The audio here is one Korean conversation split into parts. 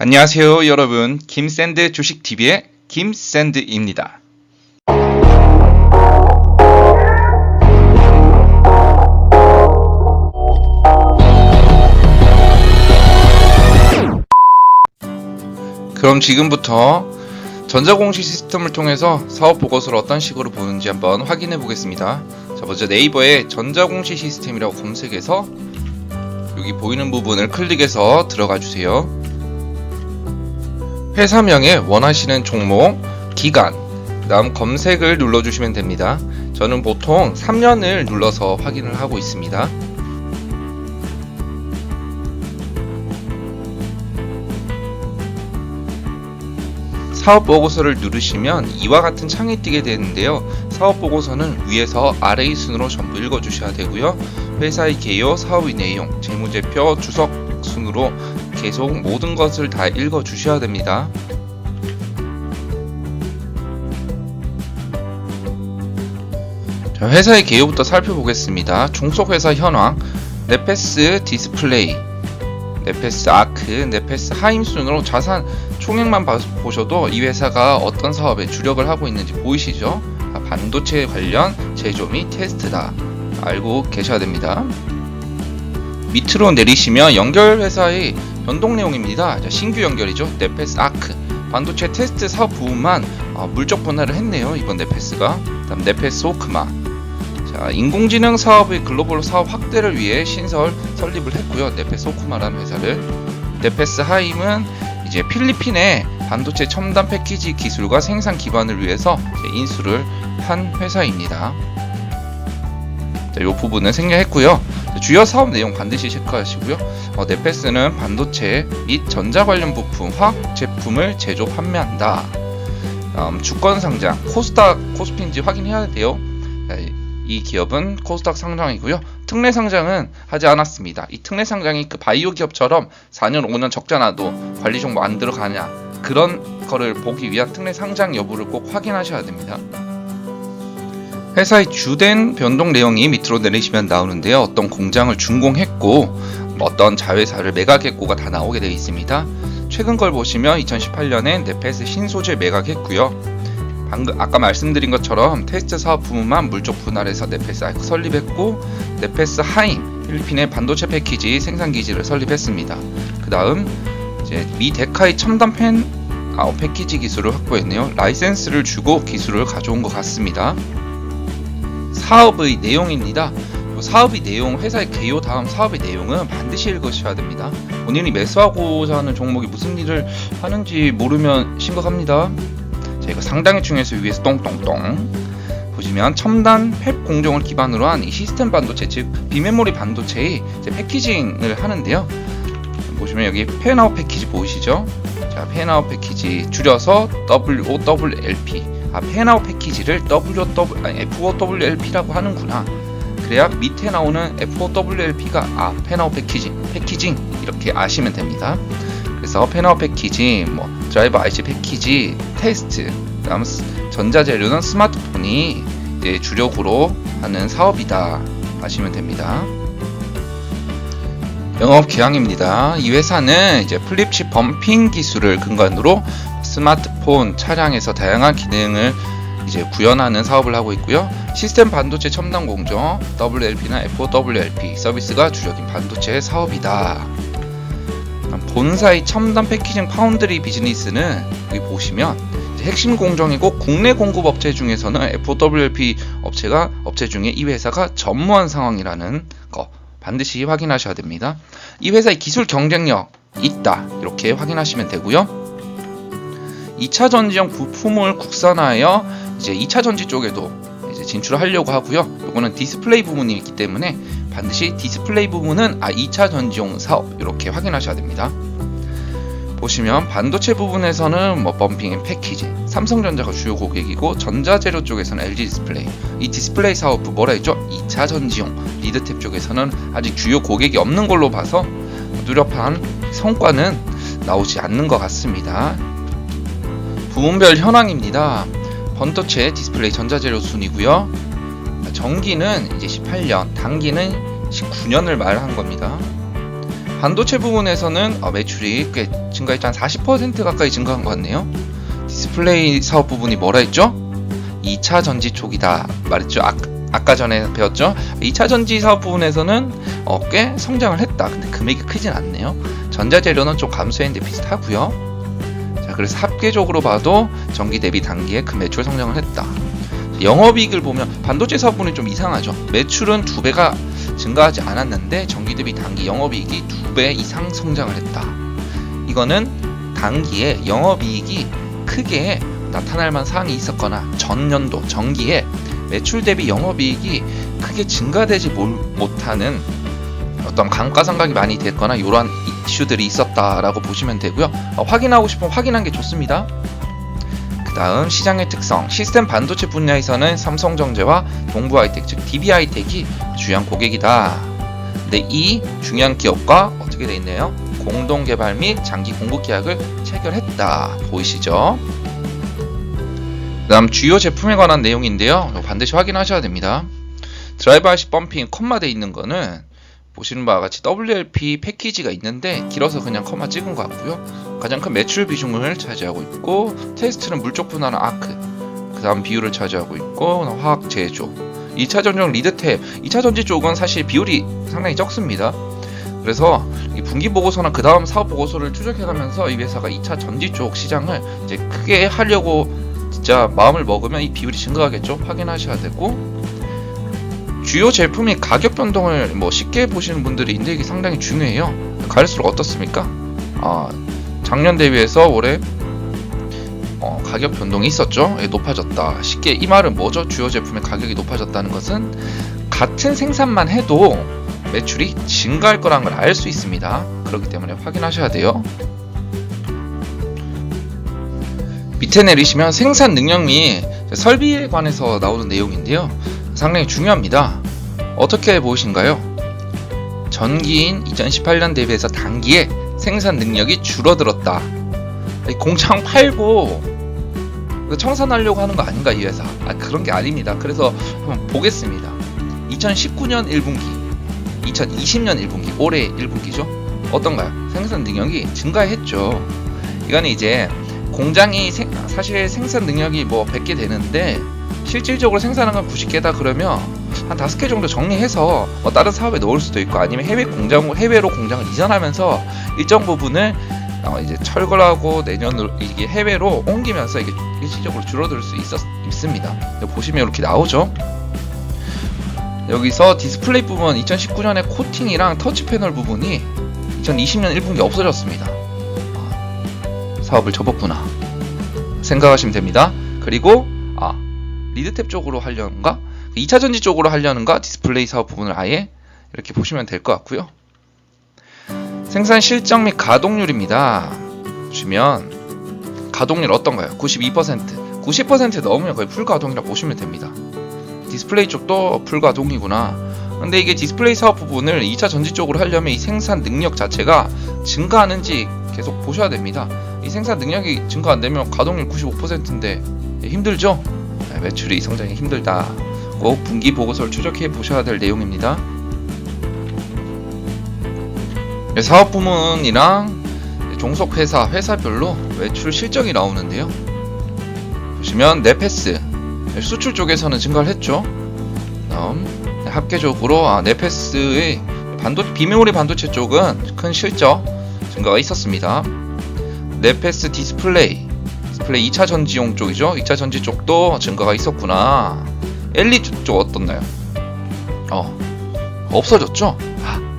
안녕하세요 여러분, 김샌드 주식TV의 김샌드입니다. 그럼 지금부터 전자공시 시스템을 통해서 사업 보고서를 어떤 식으로 보는지 한번 확인해 보겠습니다. 자, 먼저 네이버에 전자공시 시스템이라고 검색해서 여기 보이는 부분을 클릭해서 들어가 주세요. 회사명에 원하시는 종목, 기간, 그 다음 검색을 눌러주시면 됩니다. 저는 보통 3년을 눌러서 확인을 하고 있습니다. 사업보고서를 누르시면 이와 같은 창이 뜨게 되는데요. 사업보고서는 위에서 아래의 순으로 전부 읽어주셔야 되고요. 회사의 개요, 사업의 내용, 재무제표, 주석 순으로 계속 모든 것을 다 읽어주셔야 됩니다. 자, 회사의 개요부터 살펴보겠습니다. 종속회사 현황, 네페스 디스플레이, 네페스 아크, 네페스 하임 순으로 자산 총액만 보셔도 이 회사가 어떤 사업에 주력을 하고 있는지 보이시죠? 반도체 관련 제조 및 테스트다 알고 계셔야 됩니다. 밑으로 내리시면 연결 회사의 변동 내용입니다. 신규 연결이죠. 네페스 아크, 반도체 테스트 사업 부분만 물적 분할을 했네요. 이번 네페스가. 다음 네페스 호크마, 자, 인공지능 사업의 글로벌 사업 확대를 위해 설립을 했고요. 네페스 호크마라는 회사를. 네페스 하임은 이제 필리핀의 반도체 첨단 패키지 기술과 생산 기반을 위해서 인수를 한 회사입니다. 자, 이 부분은 생략했고요. 주요 사업 내용 반드시 체크하시고요. 네페스는 반도체 및 전자 관련 부품, 화학 제품을 제조 판매한다. 주권 상장, 코스닥, 코스피인지 확인해야 돼요. 이 기업은 코스닥 상장이고요. 특례 상장은 하지 않았습니다. 이 특례 상장이 그 바이오 기업처럼 4년, 5년 적자 나도 관리 정보 안 들어가냐, 그런 거를 보기 위한 특례 상장 여부를 꼭 확인하셔야 됩니다. 회사의 주된 변동 내용이 밑으로 내리시면 나오는데요. 어떤 공장을 준공했고 어떤 자회사를 매각했고가 다 나오게 되어 있습니다. 최근 걸 보시면 2018년에 네페스 신소재 매각했고요. 아까 말씀드린 것처럼 테스트 사업 부문만 물적 분할해서 네페스 아크 설립했고, 네페스 하임, 필리핀의 반도체 패키지 생산 기지를 설립했습니다. 그 다음 이제 미 데카의 첨단 패키지 기술을 확보했네요. 라이센스를 주고 기술을 가져온 것 같습니다. 사업의 내용입니다. 사업의 내용, 회사의 개요 다음 사업의 내용은 반드시 읽으셔야 됩니다. 본인이 매수하고자 하는 종목이 무슨 일을 하는지 모르면 심각합니다. 자, 이거 상당히 중요해서 위에서 똥똥똥 보시면 첨단 팹 공정을 기반으로 한 이 시스템 반도체, 즉 비메모리 반도체의 패키징을 하는데요. 보시면 여기 팬아웃 패키지 보이시죠? 자, 팬아웃 패키지 줄여서 WOWLP. 팬아웃 패키지를 FOWLP라고 하는구나. 그래야 밑에 나오는 FOWLP가 팬아웃 패키징 이렇게 아시면 됩니다. 그래서 팬아웃 패키지, 드라이버 IC 패키지, 테스트, 다음 전자재료는 스마트폰이 이제 주력으로 하는 사업이다 아시면 됩니다. 영업 기항입니다. 이 회사는 이제 플립칩 범핑 기술을 근간으로 스마트폰, 차량에서 다양한 기능을 이제 구현하는 사업을 하고 있고요. 시스템 반도체 첨단 공정, WLP나 FOWLP 서비스가 주력인 반도체 사업이다. 본사의 첨단 패키징 파운드리 비즈니스는 여기 보시면 핵심 공정이고 국내 공급 업체 중에서는 FOWLP 업체 중에 이 회사가 전무한 상황이라는 거 반드시 확인하셔야 됩니다. 이 회사의 기술 경쟁력 있다 이렇게 확인하시면 되고요. 2차 전지용 부품을 국산화하여 이제 2차 전지 쪽에도 이제 진출하려고 하고요. 이거는 디스플레이 부분이 있기 때문에 반드시 디스플레이 부분은 2차 전지용 사업 이렇게 확인하셔야 됩니다. 보시면 반도체 부분에서는 범핑 앤 패키지, 삼성전자가 주요 고객이고, 전자재료 쪽에서는 LG 디스플레이, 이 디스플레이 사업부 뭐라 했죠? 2차 전지용 리드탭 쪽에서는 아직 주요 고객이 없는 걸로 봐서 뚜렷한 성과는 나오지 않는 것 같습니다. 부문별 현황입니다. 반도체 디스플레이 전자재료 순이고요. 전기는 이제 18년, 단기는 19년을 말한 겁니다. 반도체 부분에서는 매출이 꽤 증가했죠. 한 40% 가까이 증가한 것 같네요. 디스플레이 사업 부분이 뭐라 했죠? 2차 전지 쪽이다 말했죠. 아까 전에 배웠죠. 2차 전지 사업 부분에서는 꽤 성장을 했다. 근데 금액이 크진 않네요. 전자재료는 좀 감소했는데 비슷하고요. 자, 그래서 합계적으로 봐도 전기 대비 단기에 큰 매출 성장을 했다. 영업이익을 보면 반도체 사업 부분이 좀 이상하죠. 매출은 2배가 증가하지 않았는데 전기 대비 단기 영업이익이 2배 이상 성장을 했다. 이거는 단기에 영업이익이 크게 나타날 만한 사항이 있었거나 전년도 전기에 매출 대비 영업이익이 크게 증가되지 못하는 어떤 감가상각이 많이 됐거나 이러한 이슈들이 있었다라고 보시면 되고요. 확인하고 싶으면 확인한 게 좋습니다. 그 다음 시장의 특성, 시스템 반도체 분야에서는 삼성전자와 동부하이텍 즉 DB하이텍이 주요한 고객이다. 근데 이 중요한 기업과 어떻게 돼 있네요? 공동 개발 및 장기 공급 계약을 체결했다. 보이시죠? 그 다음 주요 제품에 관한 내용인데요. 반드시 확인하셔야 됩니다. 드라이버 IC 펌핑 컴마 돼 있는 거는 보시는 바와 같이 WLP 패키지가 있는데 길어서 그냥 컴마 찍은 것 같고요. 가장 큰 매출 비중을 차지하고 있고 테스트는 물적 분할은 아크, 그 다음 비율을 차지하고 있고 화학 제조, 2차 전지용 리드탭, 2차 전지 쪽은 사실 비율이 상당히 적습니다. 그래서 이 분기 보고서나 그 다음 사업 보고서를 추적해가면서 이 회사가 2차 전지 쪽 시장을 이제 크게 하려고 진짜 마음을 먹으면 이 비율이 증가하겠죠. 확인하셔야 되고, 주요 제품이 가격 변동을 쉽게 보시는 분들이 있는데 이게 상당히 중요해요. 갈수록 어떻습니까? 작년 대비해서 올해 가격 변동이 있었죠. 높아졌다. 쉽게 이 말은 뭐죠? 주요 제품의 가격이 높아졌다는 것은 같은 생산만 해도 매출이 증가할 거라는 걸 알 수 있습니다. 그렇기 때문에 확인하셔야 돼요. 밑에 내리시면 생산 능력 및 설비에 관해서 나오는 내용인데요. 상당히 중요합니다. 어떻게 보이신가요? 전기인 2018년 대비해서 단기에 생산 능력이 줄어들었다. 공장 팔고 청산하려고 하는 거 아닌가 이 회사? 그런 게 아닙니다. 그래서 한번 보겠습니다. 2019년 1분기, 2020년 1분기, 올해 1분기죠. 어떤가요? 생산 능력이 증가했죠. 이거는 이제 공장이 사실 생산 능력이 100개 되는데 실질적으로 생산한 건 90개다 그러면 한 5개 정도 정리해서 다른 사업에 넣을 수도 있고 아니면 해외로 공장을 이전하면서 일정 부분을 이제 철거하고 내년으로 이게 해외로 옮기면서 이게 일시적으로 줄어들 수 있습니다. 보시면 이렇게 나오죠. 여기서 디스플레이 부분 2019년에 코팅이랑 터치 패널 부분이 2020년 1분기 없어졌습니다. 사업을 접었구나 생각하시면 됩니다. 그리고 리드탭 쪽으로 하려는가? 2차 전지 쪽으로 하려는가? 디스플레이 사업 부분을 아예 이렇게 보시면 될 것 같고요. 생산 실적 및 가동률입니다. 보시면 가동률 어떤가요? 92%, 90% 넘으면 거의 풀가동이라고 보시면 됩니다. 디스플레이 쪽도 풀가동이구나. 근데 이게 디스플레이 사업 부분을 2차 전지 쪽으로 하려면 이 생산 능력 자체가 증가하는지 계속 보셔야 됩니다. 이 생산 능력이 증가 안 되면 가동률 95%인데 힘들죠? 매출이 성장이 힘들다. 꼭 분기 보고서를 추적해 보셔야 될 내용입니다. 사업 부문이랑 종속 회사별로 매출 실적이 나오는데요. 보시면 네페스 수출 쪽에서는 증가를 했죠. 다음 합계적으로 네페스의 비메모리 반도체 쪽은 큰 실적 증가가 있었습니다. 네페스 디스플레이 2차 전지용 쪽이죠. 2차 전지 쪽도 증가가 있었구나. LED 쪽 어떻나요? 없어졌죠?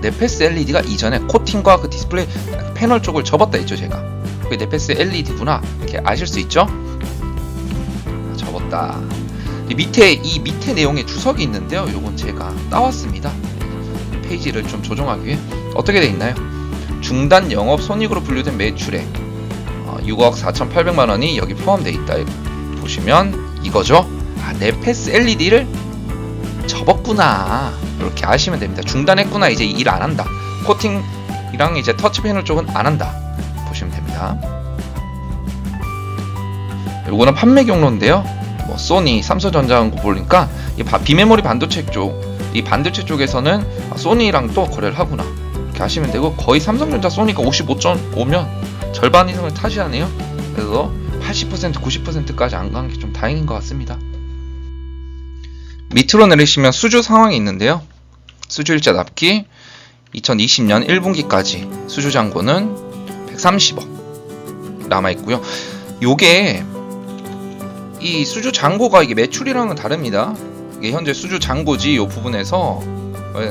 네페스 LED가 이전에 코팅과 그 디스플레이 패널 쪽을 접었다 했죠, 제가. 그게 네페스 LED구나. 이렇게 아실 수 있죠? 접었다. 이 밑에 내용에 주석이 있는데요. 요건 제가 따왔습니다. 페이지를 좀 조정하기 위해. 어떻게 돼 있나요? 중단 영업 손익으로 분류된 매출액 6억 4,800만 원이 여기 포함되어 있다. 보시면 이거죠. 네페스 LED를 접었구나. 이렇게 아시면 됩니다. 중단했구나. 이제 일 안 한다. 코팅이랑 이제 터치 패널 쪽은 안 한다. 보시면 됩니다. 요거는 판매 경로인데요. 소니, 삼성전자 한 거 보니까 이 비메모리 반도체 쪽, 이 반도체 쪽에서는 소니랑 또 거래를 하구나. 이렇게 이렇게 하시면 되고, 거의 삼성전자 쏘니까 55.5면 절반 이상을 차지하네요. 그래서 80% 90%까지 안 간 게 좀 다행인 것 같습니다. 밑으로 내리시면 수주 상황이 있는데요. 수주일자 납기 2020년 1분기까지 수주 잔고는 130억 남아있고요. 요게 이 수주 잔고가 이게 매출이랑은 다릅니다. 이게 현재 수주 잔고지 요 부분에서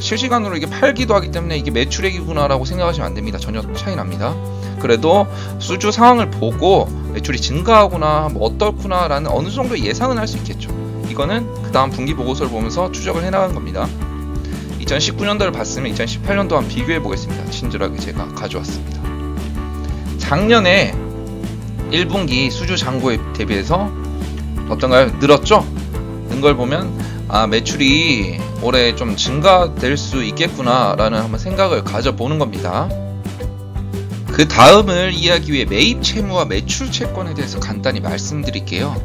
실시간으로 이게 팔기도 하기 때문에 이게 매출액이구나 라고 생각하시면 안됩니다. 전혀 차이 납니다. 그래도 수주 상황을 보고 매출이 증가하거나 뭐 어떻구나 라는 어느 정도 예상은 할 수 있겠죠. 이거는 그 다음 분기 보고서를 보면서 추적을 해나간 겁니다. 2019년도를 봤으면 2018년도와 비교해 보겠습니다. 친절하게 제가 가져왔습니다. 작년에 1분기 수주 잔고에 대비해서 어떤가요? 늘었죠? 는 걸 보면 매출이 올해 좀 증가될 수 있겠구나 라는 한번 생각을 가져보는 겁니다. 그 다음을 이해하기 위해 매입 채무와 매출 채권에 대해서 간단히 말씀드릴게요.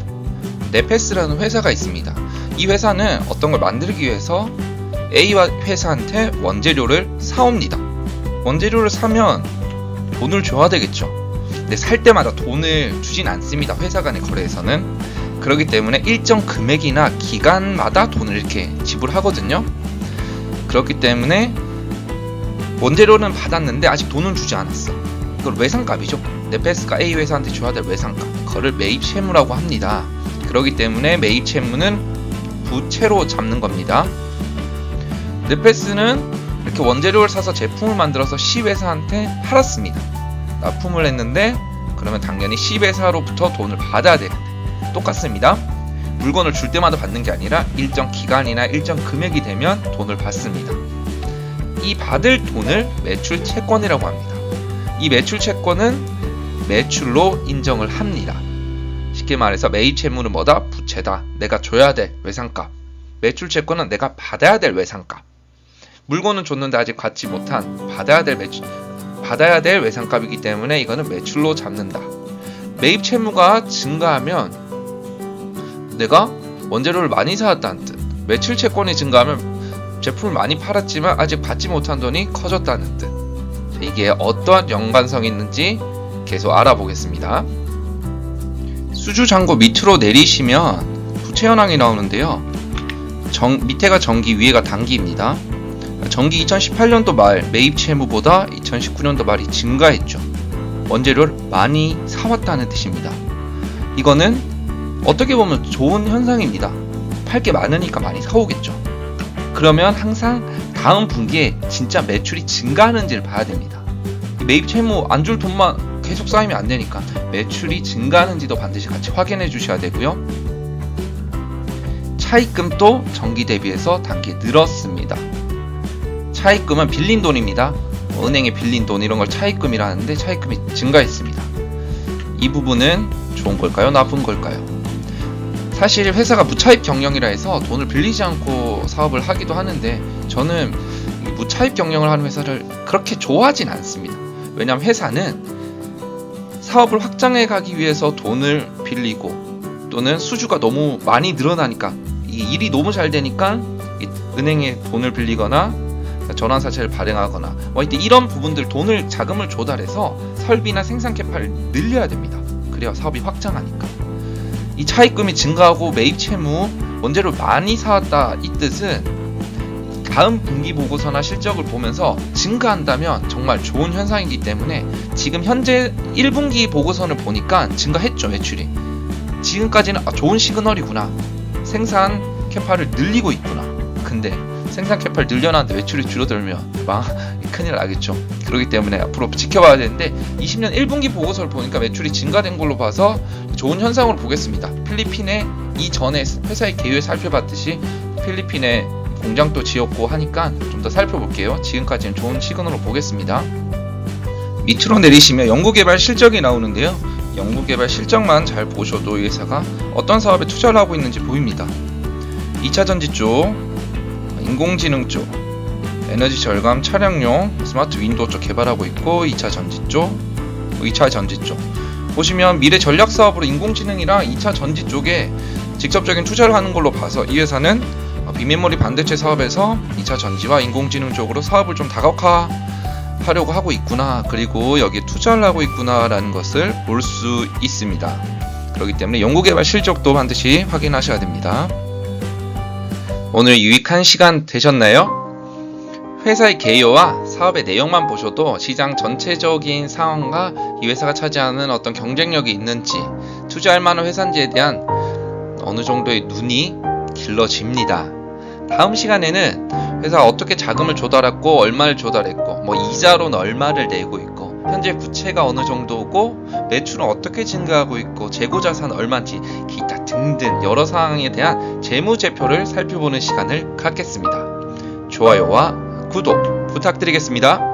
네페스라는 회사가 있습니다. 이 회사는 어떤 걸 만들기 위해서 A와 회사한테 원재료를 사옵니다. 원재료를 사면 돈을 줘야 되겠죠. 근데 살 때마다 돈을 주진 않습니다. 회사 간의 거래에서는. 그렇기 때문에 일정 금액이나 기간마다 돈을 이렇게 지불하거든요. 그렇기 때문에 원재료는 받았는데 아직 돈은 주지 않았어. 이걸 외상값이죠. 네페스가 A 회사한테 줘야 될 외상값. 그거를 매입 채무라고 합니다. 그렇기 때문에 매입 채무는 부채로 잡는 겁니다. 네페스는 이렇게 원재료를 사서 제품을 만들어서 C회사한테 팔았습니다. 납품을 했는데 그러면 당연히 C회사로부터 돈을 받아야 되는데 똑같습니다. 물건을 줄 때마다 받는 게 아니라 일정 기간이나 일정 금액이 되면 돈을 받습니다. 이 받을 돈을 매출 채권이라고 합니다. 이 매출 채권은 매출로 인정을 합니다. 쉽게 말해서 매입 채무는 뭐다? 부채다. 내가 줘야 될 외상값. 매출 채권은 내가 받아야 될 외상값. 물건은 줬는데 아직 받지 못한 받아야 될 외상값이기 때문에 이거는 매출로 잡는다. 매입 채무가 증가하면 내가 원재료를 많이 사왔다는 뜻. 매출 채권이 증가하면 제품을 많이 팔았지만 아직 받지 못한 돈이 커졌다는 뜻. 이게 어떠한 연관성이 있는지 계속 알아보겠습니다. 수주 잔고 밑으로 내리시면 부채 현황이 나오는데요. 밑에가 정기, 위에가 단기입니다. 정기 2018년도 말 매입 채무보다 2019년도 말이 증가했죠. 원재료를 많이 사왔다는 뜻입니다. 이거는 어떻게 보면 좋은 현상입니다. 팔 게 많으니까 많이 사오겠죠. 그러면 항상 다음 분기에 진짜 매출이 증가하는지를 봐야 됩니다. 매입 채무 안 줄 돈만 계속 쌓이면 안 되니까 매출이 증가하는지도 반드시 같이 확인해 주셔야 되고요. 차입금도 정기 대비해서 단기 늘었습니다. 차입금은 빌린 돈입니다. 은행에 빌린 돈 이런 걸 차입금이라 하는데 차입금이 증가했습니다. 이 부분은 좋은 걸까요? 나쁜 걸까요? 사실 회사가 무차입 경영이라 해서 돈을 빌리지 않고 사업을 하기도 하는데 저는 무차입 경영을 하는 회사를 그렇게 좋아하진 않습니다. 왜냐하면 회사는 사업을 확장해 가기 위해서 돈을 빌리고 또는 수주가 너무 많이 늘어나니까 이 일이 너무 잘 되니까 은행에 돈을 빌리거나 전환사채를 발행하거나 이런 부분들 돈을 자금을 조달해서 설비나 생산 캐파를 늘려야 됩니다. 그래야 사업이 확장하니까. 이 차입금이 증가하고 매입 채무 원재료 많이 사왔다 이 뜻은 다음 분기 보고서나 실적을 보면서 증가한다면 정말 좋은 현상이기 때문에 지금 현재 1분기 보고서를 보니까 증가했죠. 매출이 지금까지는 좋은 시그널이구나. 생산 캐파를 늘리고 있구나. 근데 생산 캐파를 늘려놨는데 매출이 줄어들면 큰일 나겠죠. 그렇기 때문에 앞으로 지켜봐야 되는데 20년 1분기 보고서를 보니까 매출이 증가된 걸로 봐서 좋은 현상으로 보겠습니다. 필리핀에 이전에 회사의 계획을 살펴봤듯이 필리핀에 공장도 지었고 하니까 좀 더 살펴볼게요. 지금까지는 좋은 시그널로 보겠습니다. 밑으로 내리시면 연구개발 실적이 나오는데요. 연구개발 실적만 잘 보셔도 이 회사가 어떤 사업에 투자를 하고 있는지 보입니다. 2차 전지 쪽, 인공지능 쪽, 에너지 절감 차량용 스마트 윈도우 쪽 개발하고 있고 2차 전지 쪽 보시면 미래 전략 사업으로 인공지능이랑 2차 전지 쪽에 직접적인 투자를 하는 걸로 봐서 이 회사는 비메모리 반도체 사업에서 2차 전지와 인공지능 쪽으로 사업을 좀 다각화 하려고 하고 있구나, 그리고 여기에 투자를 하고 있구나 라는 것을 볼 수 있습니다. 그렇기 때문에 연구개발 실적도 반드시 확인하셔야 됩니다. 오늘 유익한 시간 되셨나요? 회사의 개요와 사업의 내용만 보셔도 시장 전체적인 상황과 이 회사가 차지하는 어떤 경쟁력이 있는지, 투자할 만한 회사인지에 대한 어느 정도의 눈이 길러집니다. 다음 시간에는 회사가 어떻게 자금을 조달했고 얼마를 조달했고 이자로는 얼마를 내고 있고 현재 부채가 어느 정도고 매출은 어떻게 증가하고 있고 재고자산 얼마인지 기타 등등 여러 사항에 대한 재무제표를 살펴보는 시간을 갖겠습니다. 좋아요와 구독 부탁드리겠습니다.